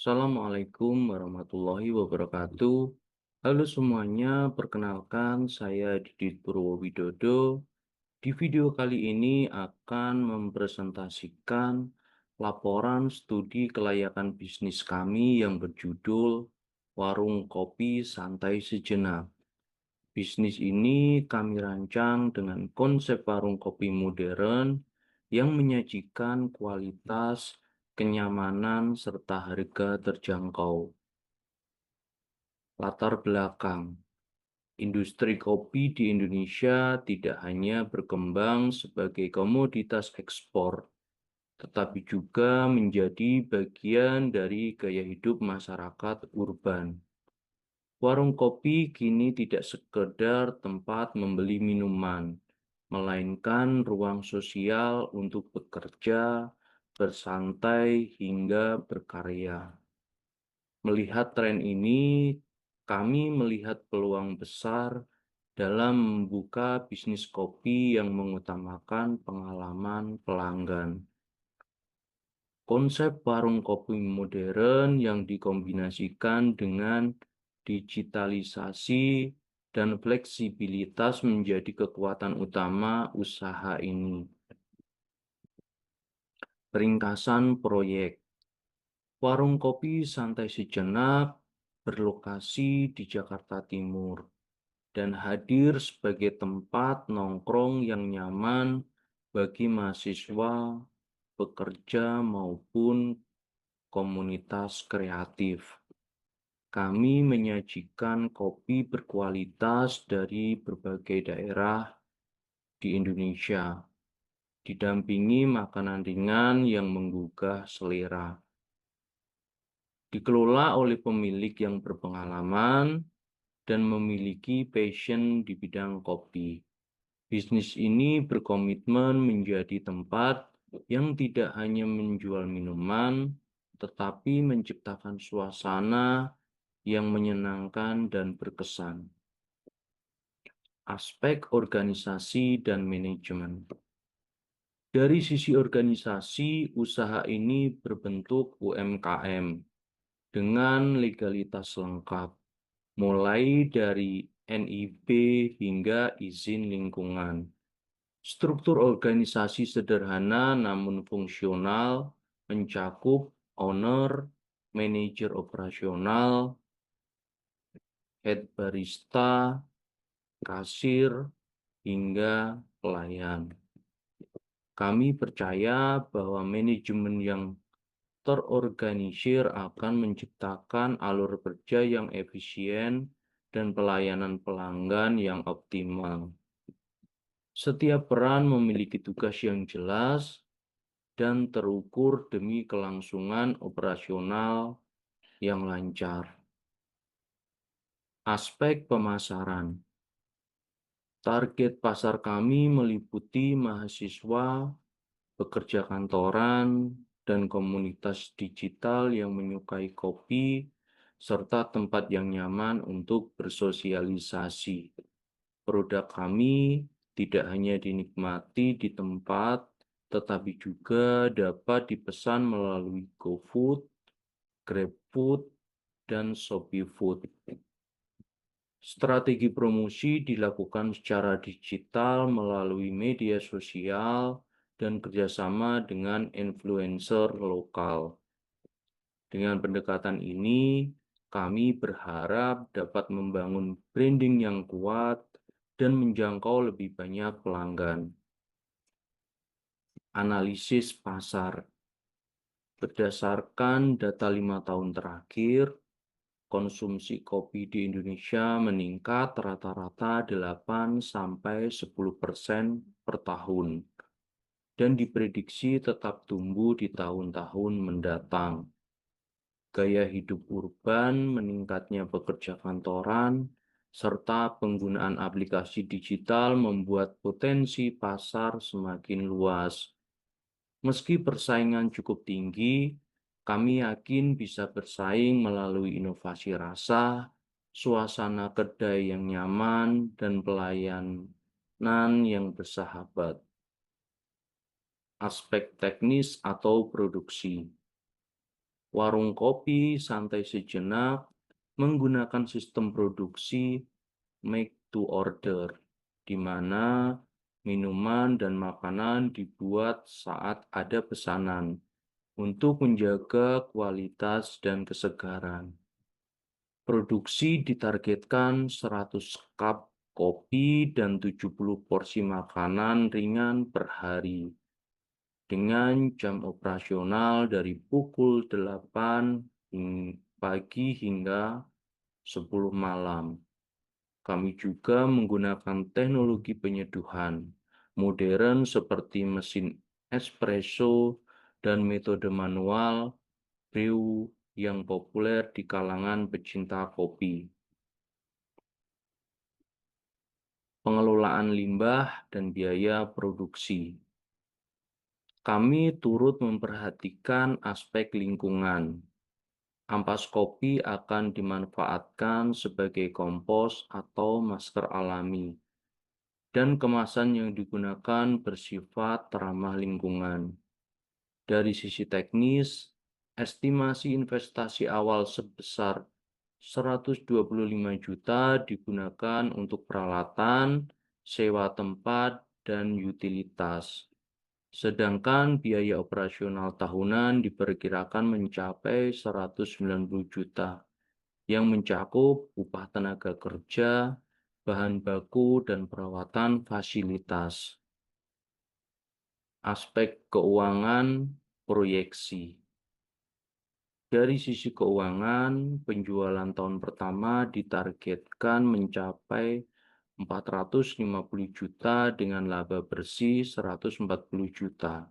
Assalamualaikum warahmatullahi wabarakatuh. Halo semuanya, perkenalkan saya Didit Purwowidodo. Di video kali ini akan mempresentasikan laporan studi kelayakan bisnis kami yang berjudul Warung Kopi Santai Sejenak. Bisnis ini kami rancang dengan konsep warung kopi modern yang menyajikan kualitas, kenyamanan, serta harga terjangkau. Latar belakang industri kopi di Indonesia tidak hanya berkembang sebagai komoditas ekspor, tetapi juga menjadi bagian dari gaya hidup masyarakat urban. Warung kopi kini tidak sekedar tempat membeli minuman, melainkan ruang sosial untuk bekerja, bersantai, hingga berkarya. Melihat tren ini, kami melihat peluang besar dalam membuka bisnis kopi yang mengutamakan pengalaman pelanggan. Konsep warung kopi modern yang dikombinasikan dengan digitalisasi dan fleksibilitas menjadi kekuatan utama usaha ini. Ringkasan proyek. Warung kopi santai sejenak berlokasi di Jakarta Timur dan hadir sebagai tempat nongkrong yang nyaman bagi mahasiswa, pekerja, maupun komunitas kreatif. Kami menyajikan kopi berkualitas dari berbagai daerah di Indonesia, didampingi makanan ringan yang menggugah selera. Dikelola oleh pemilik yang berpengalaman dan memiliki passion di bidang kopi. Bisnis ini berkomitmen menjadi tempat yang tidak hanya menjual minuman, tetapi menciptakan suasana yang menyenangkan dan berkesan. Aspek organisasi dan manajemen. Dari sisi organisasi, usaha ini berbentuk UMKM dengan legalitas lengkap, mulai dari NIB hingga izin lingkungan. Struktur organisasi sederhana namun fungsional, mencakup owner, manajer operasional, head barista, kasir, hingga pelayan. Kami percaya bahwa manajemen yang terorganisir akan menciptakan alur kerja yang efisien dan pelayanan pelanggan yang optimal. Setiap peran memiliki tugas yang jelas dan terukur demi kelangsungan operasional yang lancar. Aspek pemasaran. Target pasar kami meliputi mahasiswa, pekerja kantoran, dan komunitas digital yang menyukai kopi, serta tempat yang nyaman untuk bersosialisasi. Produk kami tidak hanya dinikmati di tempat, tetapi juga dapat dipesan melalui GoFood, GrabFood, dan ShopeeFood. Strategi promosi dilakukan secara digital melalui media sosial dan kerjasama dengan influencer lokal. Dengan pendekatan ini, kami berharap dapat membangun branding yang kuat dan menjangkau lebih banyak pelanggan. Analisis pasar. Berdasarkan data 5 tahun terakhir, konsumsi kopi di Indonesia meningkat rata-rata 8-10% per tahun dan diprediksi tetap tumbuh di tahun-tahun mendatang. Gaya hidup urban, meningkatnya pekerja kantoran, serta penggunaan aplikasi digital membuat potensi pasar semakin luas. Meski persaingan cukup tinggi, kami yakin bisa bersaing melalui inovasi rasa, suasana kedai yang nyaman, dan pelayanan yang bersahabat. Aspek teknis atau produksi. Warung kopi santai sejenak menggunakan sistem produksi make to order, di mana minuman dan makanan dibuat saat ada pesanan untuk menjaga kualitas dan kesegaran. Produksi ditargetkan 100 cup kopi dan 70 porsi makanan ringan per hari, dengan jam operasional dari pukul 8 pagi hingga 10 malam. Kami juga menggunakan teknologi penyeduhan modern seperti mesin espresso dan metode manual brew yang populer di kalangan pecinta kopi. Pengelolaan limbah dan biaya produksi. Kami turut memperhatikan aspek lingkungan. Ampas kopi akan dimanfaatkan sebagai kompos atau masker alami, dan kemasan yang digunakan bersifat ramah lingkungan. Dari sisi teknis, estimasi investasi awal sebesar 125 juta digunakan untuk peralatan, sewa tempat, dan utilitas. Sedangkan biaya operasional tahunan diperkirakan mencapai 190 juta, yang mencakup upah tenaga kerja, bahan baku, dan perawatan fasilitas. Aspek keuangan proyeksi. Dari sisi keuangan, penjualan tahun pertama ditargetkan mencapai 450 juta dengan laba bersih 140 juta.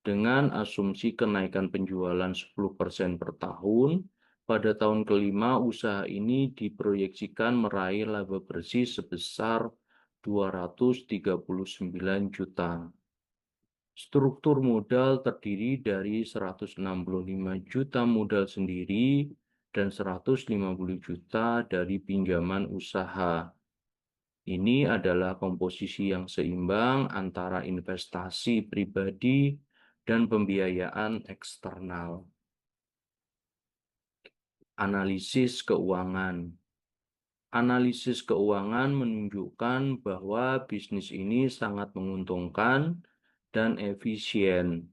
Dengan asumsi kenaikan penjualan 10% per tahun, pada tahun kelima usaha ini diproyeksikan meraih laba bersih sebesar 239 juta. Struktur modal terdiri dari 165 juta modal sendiri dan 150 juta dari pinjaman usaha. Ini adalah komposisi yang seimbang antara investasi pribadi dan pembiayaan eksternal. Analisis keuangan. Analisis keuangan menunjukkan bahwa bisnis ini sangat menguntungkan dan efisien.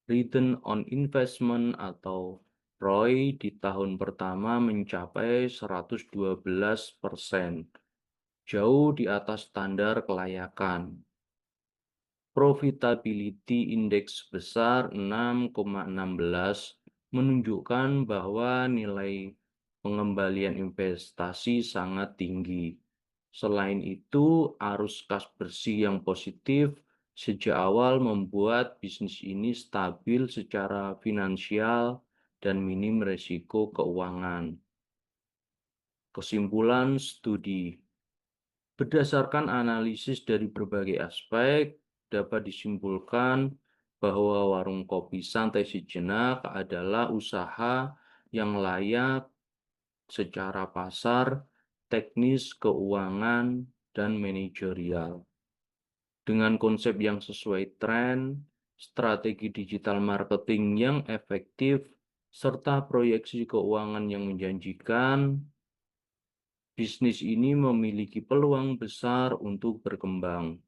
Return on investment atau ROI di tahun pertama mencapai 112%, jauh di atas standar kelayakan. Profitability Index sebesar 6,16 menunjukkan bahwa nilai pengembalian investasi sangat tinggi. Selain itu, arus kas bersih yang positif sejak awal membuat bisnis ini stabil secara finansial dan minim risiko keuangan. Kesimpulan studi. Berdasarkan analisis dari berbagai aspek, dapat disimpulkan bahwa warung kopi santai sejenak adalah usaha yang layak secara pasar, teknis, keuangan, dan manajerial. Dengan konsep yang sesuai tren, strategi digital marketing yang efektif, serta proyeksi keuangan yang menjanjikan, bisnis ini memiliki peluang besar untuk berkembang.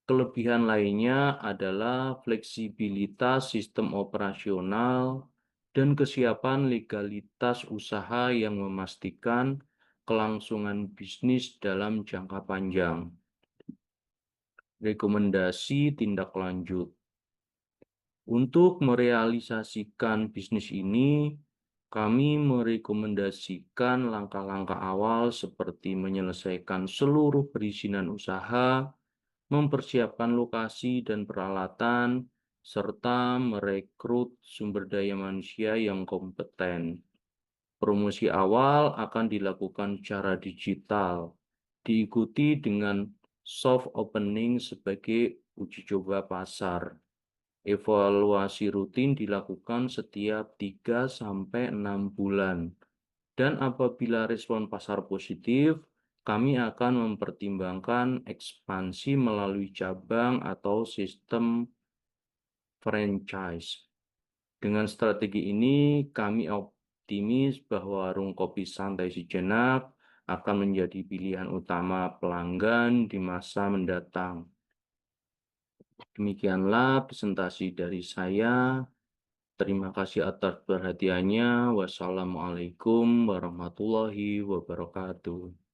Kelebihan lainnya adalah fleksibilitas sistem operasional dan kesiapan legalitas usaha yang memastikan kelangsungan bisnis dalam jangka panjang. Rekomendasi tindak lanjut. Untuk merealisasikan bisnis ini, kami merekomendasikan langkah-langkah awal seperti menyelesaikan seluruh perizinan usaha, mempersiapkan lokasi dan peralatan, serta merekrut sumber daya manusia yang kompeten. Promosi awal akan dilakukan secara digital, diikuti dengan soft opening sebagai uji coba pasar. Evaluasi rutin dilakukan setiap 3-6 bulan. Dan apabila respon pasar positif, kami akan mempertimbangkan ekspansi melalui cabang atau sistem franchise. Dengan strategi ini, kami optimis bahwa warung kopi santai sejenak akan menjadi pilihan utama pelanggan di masa mendatang. Demikianlah presentasi dari saya. Terima kasih atas perhatiannya. Wassalamualaikum warahmatullahi wabarakatuh.